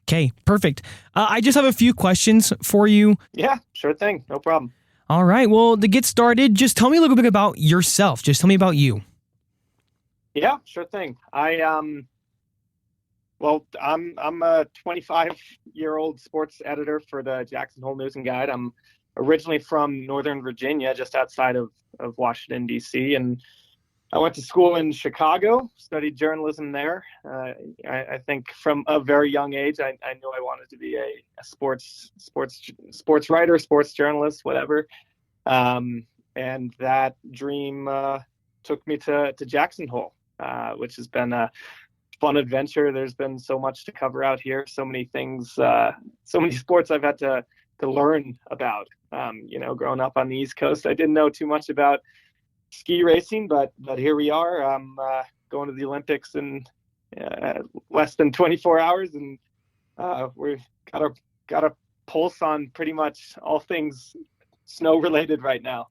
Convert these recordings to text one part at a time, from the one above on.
Okay, perfect. I just have a few questions for you. Yeah, sure thing. No problem. All right. Well, to get started, just tell me a little bit about yourself. Just tell me about you. Yeah, sure thing. I'm a 25-year-old sports editor for the Jackson Hole News&Guide. I'm originally from Northern Virginia, just outside of Washington, D.C., and I went to school in Chicago, studied journalism there. I think from a very young age, I knew I wanted to be a sports writer, sports journalist, whatever. And that dream took me to Jackson Hole, which has been a fun adventure. There's been so much to cover out here, so many things, so many sports I've had to learn about. Growing up on the East Coast, I didn't know too much about ski racing, but here we are. I'm going to the Olympics in less than 24 hours, and we've got a pulse on pretty much all things snow related right now.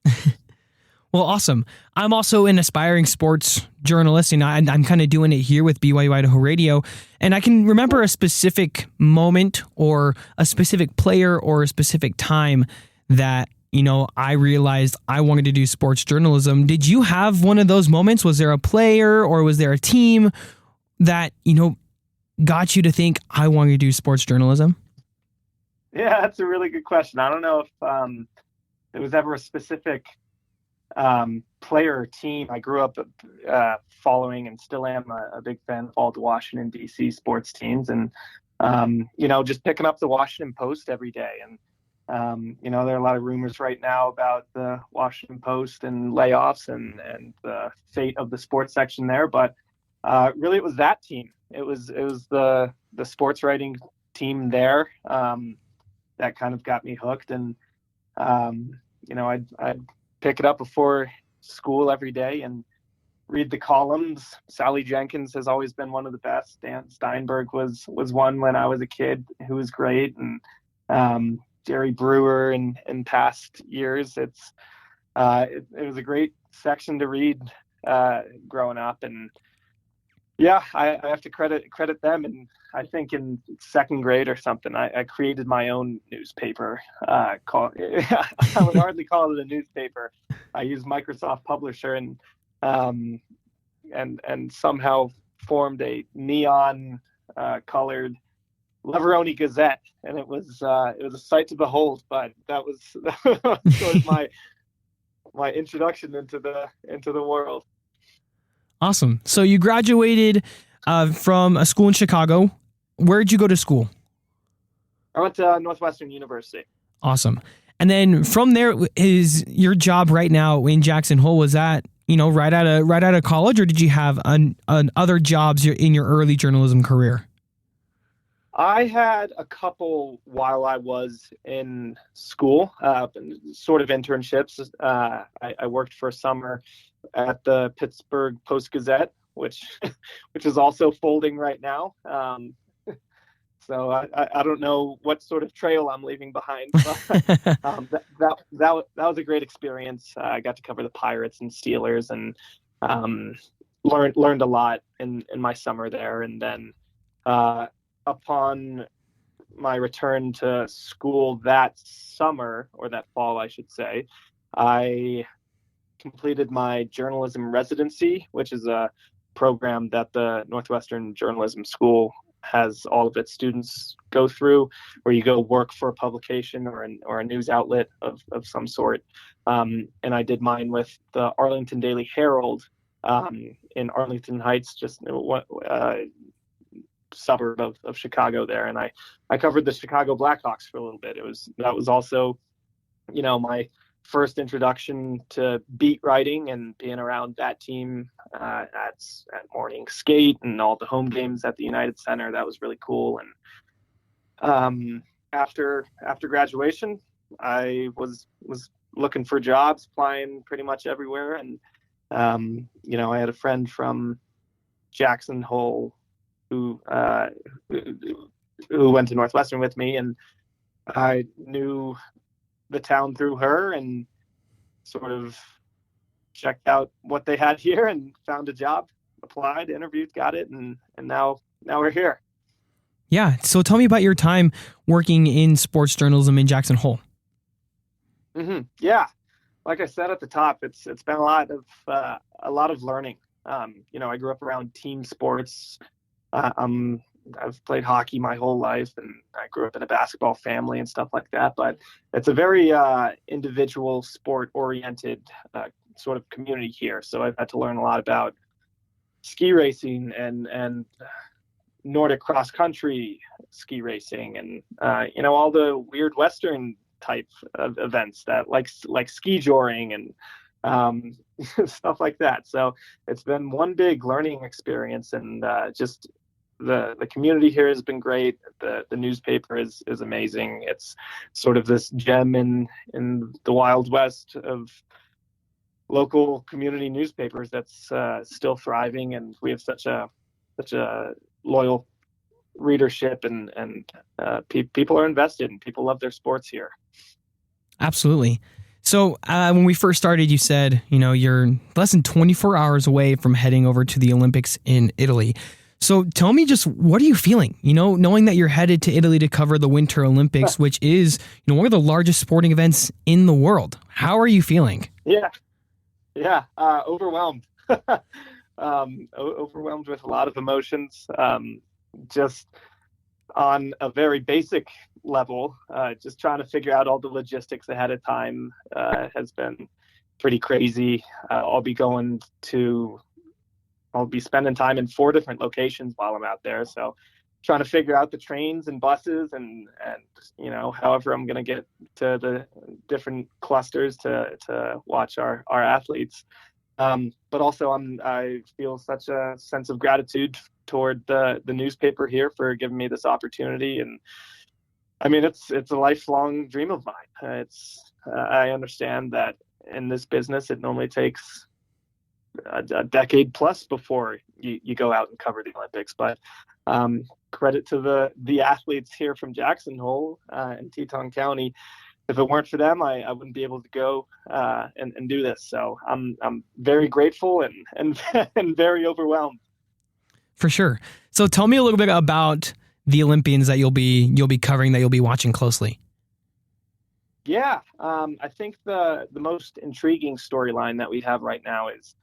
Well, awesome. I'm also an aspiring sports journalist, and I'm kind of doing it here with BYU-Idaho Radio. And I can remember a specific moment or a specific player or a specific time that, I realized I wanted to do sports journalism. Did you have one of those moments? Was there a player or was there a team that, got you to think I want to do sports journalism? Yeah, that's a really good question. I don't know if there was ever a specific player or team. I grew up following and still am a big fan of all the Washington, D.C. sports teams, and just picking up the Washington Post every day. And there are a lot of rumors right now about the Washington Post and layoffs and the fate of the sports section there. But really, it was that team. It was the sports writing team there that kind of got me hooked. And I'd pick it up before school every day and read the columns. Sally Jenkins has always been one of the best. Dan Steinberg was one when I was a kid who was great, and Jerry Brewer in past years. It was a great section to read growing up, and yeah, I have to credit them. And I think in second grade or something, I created my own newspaper. I would hardly call it a newspaper. I used Microsoft Publisher and somehow formed a neon colored Leverone Gazette, and it was a sight to behold. But that was sort of my introduction into the world. Awesome. So you graduated from a school in Chicago. Where did you go to school? I went to Northwestern University. Awesome. And then from there, is your job right now in Jackson Hole, was that, right out of college, or did you have other jobs in your early journalism career? I had a couple while I was in school, sort of internships. I worked for a summer at the Pittsburgh Post-Gazette, which is also folding right now. So I don't know what sort of trail I'm leaving behind. But, that was a great experience. I got to cover the Pirates and Steelers, and learned a lot in my summer there. And then upon my return to school that summer, or that fall, I should say, I completed my journalism residency, which is a program that the Northwestern Journalism School has all of its students go through, where you go work for a publication or a news outlet of some sort. And I did mine with the Arlington Daily Herald in Arlington Heights, just suburb of Chicago there. And I covered the Chicago Blackhawks for a little bit. That was also, my first introduction to beat writing and being around that team at morning skate and all the home games at the United Center. That was really cool. And after graduation, I was looking for jobs, applying pretty much everywhere. And I had a friend from Jackson Hole who went to Northwestern with me, and I knew the town through her and sort of checked out what they had here and found a job, applied, interviewed, got it, and now we're here. Yeah. So tell me about your time working in sports journalism in Jackson Hole. Yeah, like I said at the top, it's been a lot of learning. I grew up around team sports. I've played hockey my whole life, and I grew up in a basketball family and stuff like that. But it's a very individual, sport-oriented sort of community here. So I've had to learn a lot about ski racing and Nordic cross country ski racing, and all the weird Western type of events that like ski joring and stuff like that. So it's been one big learning experience, and just the community here has been great. The newspaper is amazing. It's sort of this gem in the Wild West of local community newspapers that's still thriving, and we have such a loyal readership, and people are invested, and people love their sports here. Absolutely. So when we first started, you said, you're less than 24 hours away from heading over to the Olympics in Italy. So tell me, just what are you feeling, knowing that you're headed to Italy to cover the Winter Olympics, which is, one of the largest sporting events in the world. How are you feeling? Yeah. Overwhelmed. Overwhelmed with a lot of emotions. Just on a very basic level, just trying to figure out all the logistics ahead of time has been pretty crazy. I'll be spending time in 4 different locations while I'm out there. So trying to figure out the trains and buses and however I'm going to get to the different clusters to watch our athletes. But also I feel such a sense of gratitude toward the newspaper here for giving me this opportunity. And I mean, it's a lifelong dream of mine. I understand that in this business, it normally takes a decade plus before you go out and cover the Olympics. But credit to the athletes here from Jackson Hole and Teton County. If it weren't for them, I wouldn't be able to go and do this. So I'm very grateful and very overwhelmed. For sure. So tell me a little bit about the Olympians that you'll be covering, that you'll be watching closely. Yeah, I think the most intriguing storyline that we have right now is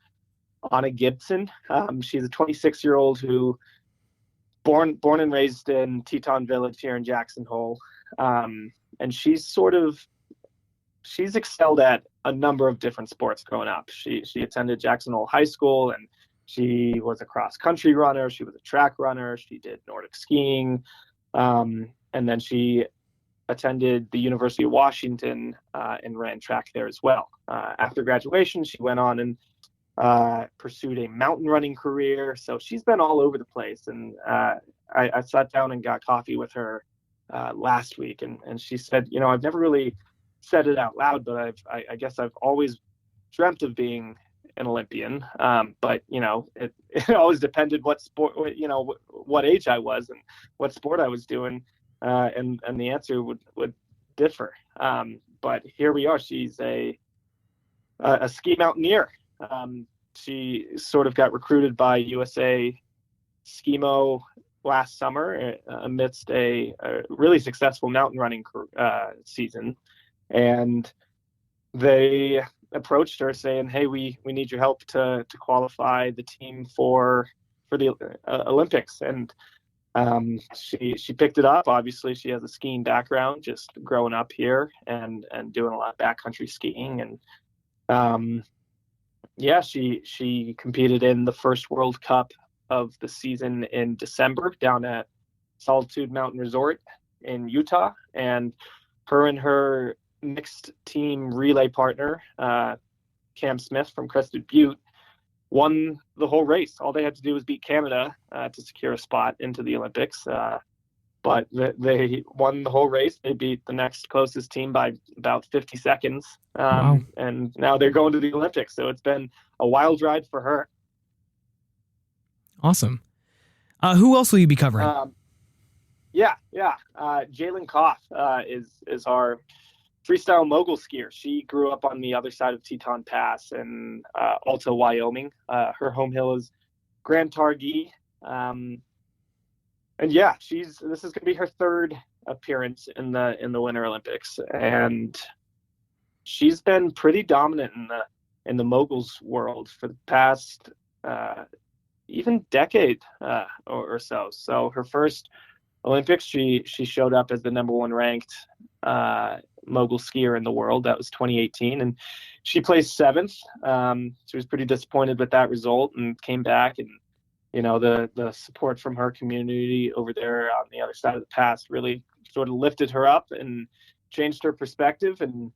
Anna Gibson. She's a 26-year-old who born and raised in Teton Village here in Jackson Hole. And she's excelled at a number of different sports growing up. She attended Jackson Hole High School, and she was a cross country runner. She was a track runner. She did Nordic skiing. And then she attended the University of Washington and ran track there as well. After graduation, she went on and pursued a mountain running career. So she's been all over the place. And I sat down and got coffee with her last week, and she said, I've never really said it out loud, but I guess I've always dreamt of being an Olympian. But it always depended what sport, what age I was and what sport I was doing, and the answer would differ. But here we are. She's a ski mountaineer. She sort of got recruited by USA Skimo last summer amidst a really successful mountain running season, and they approached her saying, "Hey, we need your help to qualify the team for the Olympics." And she picked it up. Obviously, she has a skiing background, just growing up here and doing a lot of backcountry skiing. And she competed in the first World Cup of the season in December down at Solitude Mountain Resort in Utah. And her and her mixed team relay partner, Cam Smith from Crested Butte, won the whole race. All they had to do was beat Canada to secure a spot into the Olympics. But they won the whole race. They beat the next closest team by about 50 seconds. Wow. And now they're going to the Olympics. So it's been a wild ride for her. Awesome. Who else will you be covering? Jalen Koff is our freestyle mogul skier. She grew up on the other side of Teton Pass in Alta, Wyoming. Her home hill is Grand Targhee. yeah, this is going to be her third appearance in the Winter Olympics, and she's been pretty dominant in the moguls world for the past even decade or so. So her first Olympics, she showed up as the number one ranked mogul skier in the world. That was 2018, and she placed seventh. She was pretty disappointed with that result and came back, and the support from her community over there on the other side of the pass really sort of lifted her up and changed her perspective. And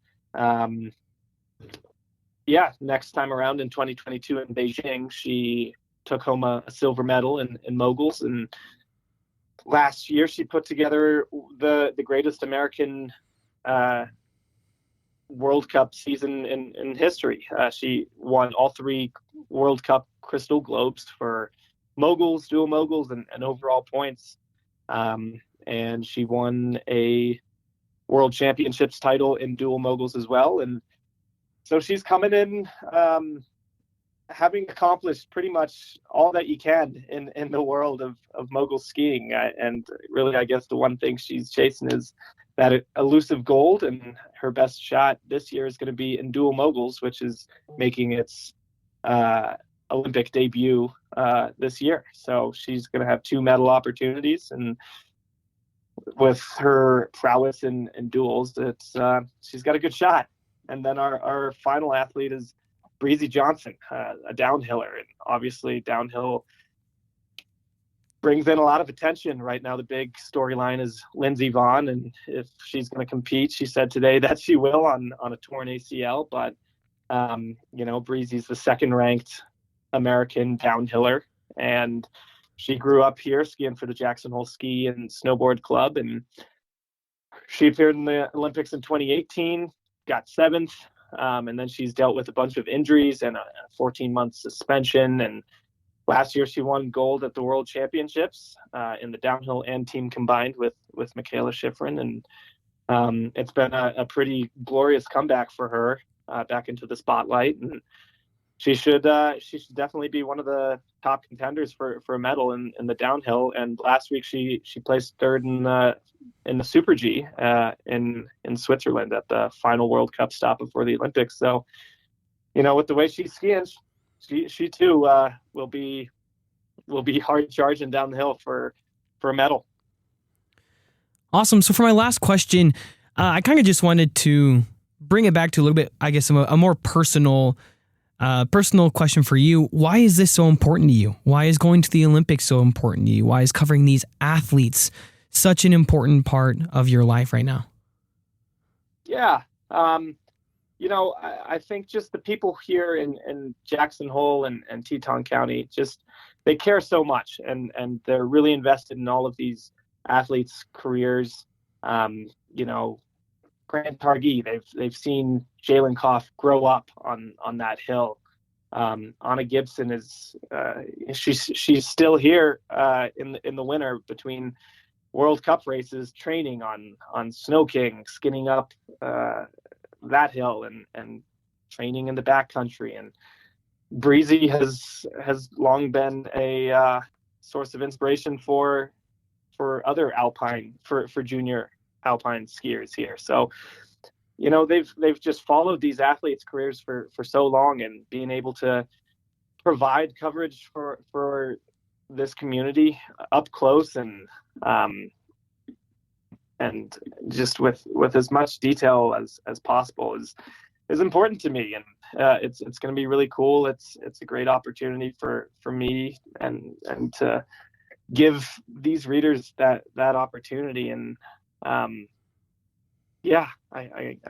next time around in 2022 in Beijing, she took home a silver medal in moguls. And last year she put together the greatest American World Cup season in history. She won all three World Cup Crystal Globes for moguls, dual moguls, and overall points. And she won a World Championships title in dual moguls as well. And so she's coming in having accomplished pretty much all that you can in the world of mogul skiing. And really, I guess the one thing she's chasing is that elusive gold, and her best shot this year is going to be in dual moguls, which is making its Olympic debut this year. So she's going to have two medal opportunities, and with her prowess in duels, she's got a good shot. And then our final athlete is Breezy Johnson, a downhiller, and obviously downhill brings in a lot of attention right now. The big storyline is Lindsey Vonn, and if she's going to compete, she said today that she will on a torn ACL. But Breezy's the second-ranked American downhiller, and she grew up here skiing for the Jackson Hole Ski and Snowboard Club, and she appeared in the Olympics in 2018, got seventh, and then she's dealt with a bunch of injuries and a 14-month suspension. And last year she won gold at the World Championships in the downhill and team combined with Michaela Schifrin, and it's been a pretty glorious comeback for her back into the spotlight. And she should definitely be one of the top contenders for a medal in the downhill. And last week she placed third in the Super G in Switzerland at the final World Cup stop before the Olympics. So, with the way she's skiing, she too will be hard charging down the hill for a medal. Awesome. So for my last question, I kind of just wanted to bring it back to a little bit, I guess, a more personal question for you. Why is this so important to you? Why is going to the Olympics so important to you? Why is covering these athletes such an important part of your life right now? Yeah. I think just the people here in Jackson Hole and Teton County, just they care so much, and they're really invested in all of these athletes' careers. Grant Targhee, they've seen Jalen Koff grow up on that hill. Anna Gibson is she's still here in the winter between World Cup races, training on Snow King, skinning up that hill, and training in the backcountry. And Breezy has long been a source of inspiration for other for junior alpine skiers here. So they've just followed these athletes' careers for so long, and being able to provide coverage for this community up close and just with as much detail as possible is important to me. And it's going to be really cool. It's a great opportunity for me and to give these readers that opportunity. And I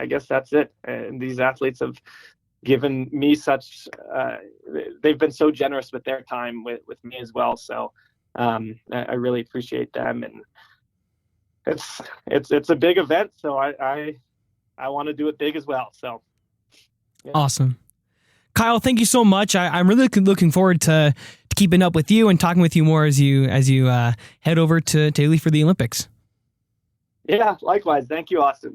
guess that's it. And these athletes have given me such they've been so generous with their time with me as well. So I really appreciate them, and it's a big event, so I want to do it big as well. So yeah. Awesome. Kyle, thank you so much. I'm really looking forward to keeping up with you and talking with you more as you head over to Italy for the Olympics. Yeah, likewise. Thank you, Austin.